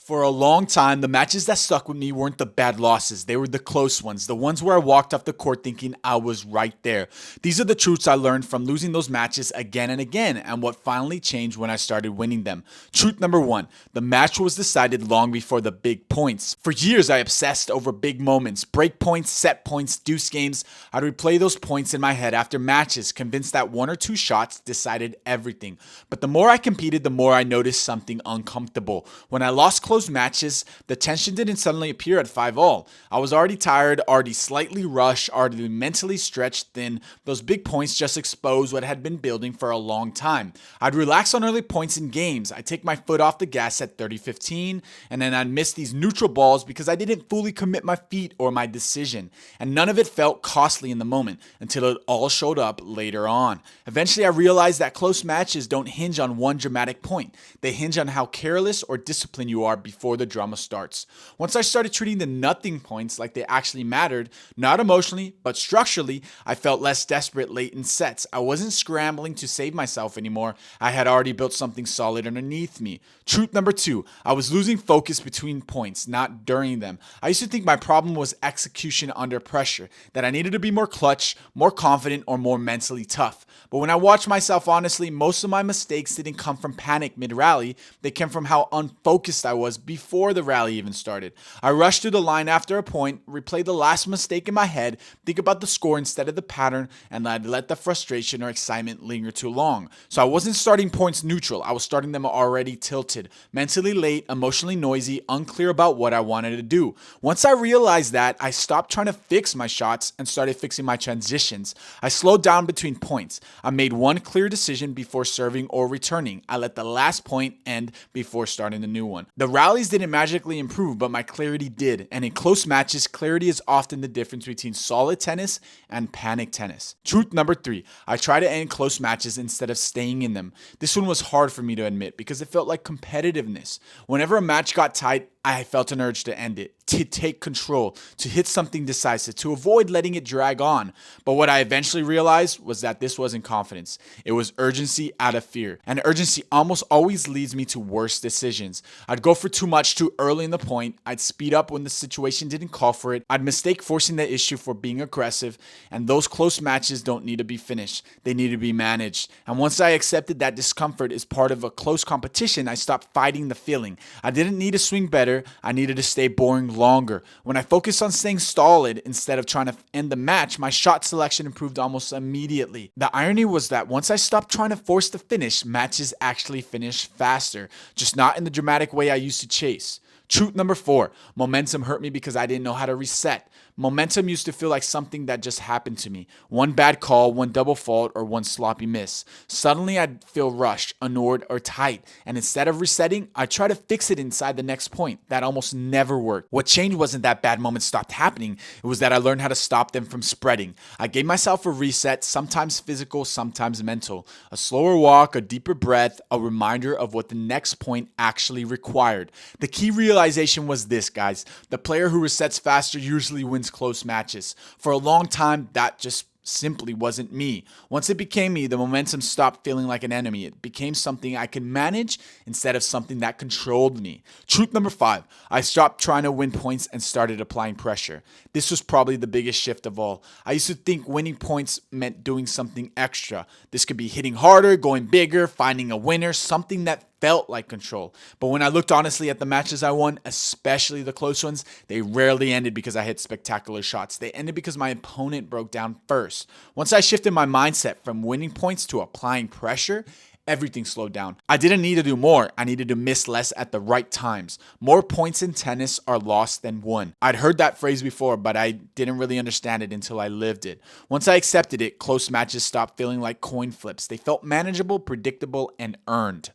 For a long time, the matches that stuck with me weren't the bad losses. They were the close ones, the ones where I walked off the court thinking I was right there. These are the truths I learned from losing those matches again and again, and what finally changed when I started winning them. Truth number one, the match was decided long before the big points. For years, I obsessed over big moments, break points, set points, deuce games. I'd replay those points in my head after matches, convinced that one or two shots decided everything. But the more I competed, the more I noticed something uncomfortable. When I lost close matches, the tension didn't suddenly appear at 5-all. I was already tired, already slightly rushed, already mentally stretched thin. Those big points just exposed what had been building for a long time. I'd relax on early points in games. I'd take my foot off the gas at 30-15, and then I'd miss these neutral balls because I didn't fully commit my feet or my decision. And none of it felt costly in the moment until it all showed up later on. Eventually, I realized that close matches don't hinge on one dramatic point. They hinge on how careless or disciplined you are before the drama starts. Once I started treating the nothing points like they actually mattered, not emotionally, but structurally, I felt less desperate late in sets. I wasn't scrambling to save myself anymore. I had already built something solid underneath me. Truth number two, I was losing focus between points, not during them. I used to think my problem was execution under pressure, that I needed to be more clutch, more confident, or more mentally tough. But when I watched myself honestly, most of my mistakes didn't come from panic mid-rally. They came from how unfocused I was before the rally even started. I rushed through the line after a point, replayed the last mistake in my head, think about the score instead of the pattern, and I'd let the frustration or excitement linger too long. So I wasn't starting points neutral. I was starting them already tilted, mentally late, emotionally noisy, unclear about what I wanted to do. Once I realized that, I stopped trying to fix my shots and started fixing my transitions. I slowed down between points. I made one clear decision before serving or returning. I let the last point end before starting the new one. The rallies didn't magically improve, but my clarity did. And in close matches, clarity is often the difference between solid tennis and panic tennis. Truth number three, I try to end close matches instead of staying in them. This one was hard for me to admit because it felt like competitiveness. Whenever a match got tight, I felt an urge to end it, to take control, to hit something decisive, to avoid letting it drag on. But what I eventually realized was that this wasn't confidence. It was urgency out of fear. And urgency almost always leads me to worse decisions. I'd go for too much too early in the point. I'd speed up when the situation didn't call for it. I'd mistake forcing the issue for being aggressive. And those close matches don't need to be finished. They need to be managed. And once I accepted that discomfort is part of a close competition, I stopped fighting the feeling. I didn't need to swing better. I needed to stay boring longer. When I focused on staying stolid instead of trying to end the match, my shot selection improved almost immediately. The irony was that once I stopped trying to force the finish, matches actually finished faster, just not in the dramatic way I used to chase. Truth number four, momentum hurt me because I didn't know how to reset. Momentum used to feel like something that just happened to me. One bad call, one double fault, or one sloppy miss. Suddenly I'd feel rushed, annoyed, or tight. And instead of resetting, I'd try to fix it inside the next point. That almost never worked. What changed wasn't that bad moments stopped happening. It was that I learned how to stop them from spreading. I gave myself a reset, sometimes physical, sometimes mental. A slower walk, a deeper breath, a reminder of what the next point actually required. The key realization was this, guys. The player who resets faster usually wins close matches. For a long time, that just simply wasn't me. Once it became me, the momentum stopped feeling like an enemy. It became something I could manage instead of something that controlled me. Truth number five, I stopped trying to win points and started applying pressure. This was probably the biggest shift of all. I used to think winning points meant doing something extra. This could be hitting harder, going bigger, finding a winner, something that felt like control. But when I looked honestly at the matches I won, especially the close ones, they rarely ended because I hit spectacular shots. They ended because my opponent broke down first. Once I shifted my mindset from winning points to applying pressure, everything slowed down. I didn't need to do more. I needed to miss less at the right times. More points in tennis are lost than won. I'd heard that phrase before, but I didn't really understand it until I lived it. Once I accepted it, close matches stopped feeling like coin flips. They felt manageable, predictable, and earned.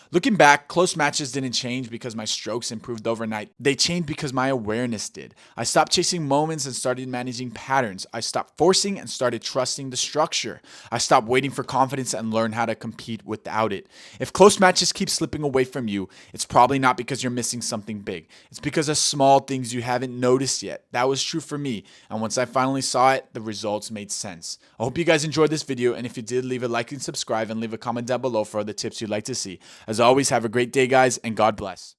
Looking back, close matches didn't change because my strokes improved overnight. They changed because my awareness did. I stopped chasing moments and started managing patterns. I stopped forcing and started trusting the structure. I stopped waiting for confidence and learned how to compete without it. If close matches keep slipping away from you, it's probably not because you're missing something big. It's because of small things you haven't noticed yet. That was true for me. And once I finally saw it, the results made sense. I hope you guys enjoyed this video. And if you did, leave a like and subscribe and leave a comment down below for other tips you'd like to see. As always, have a great day, guys, and God bless.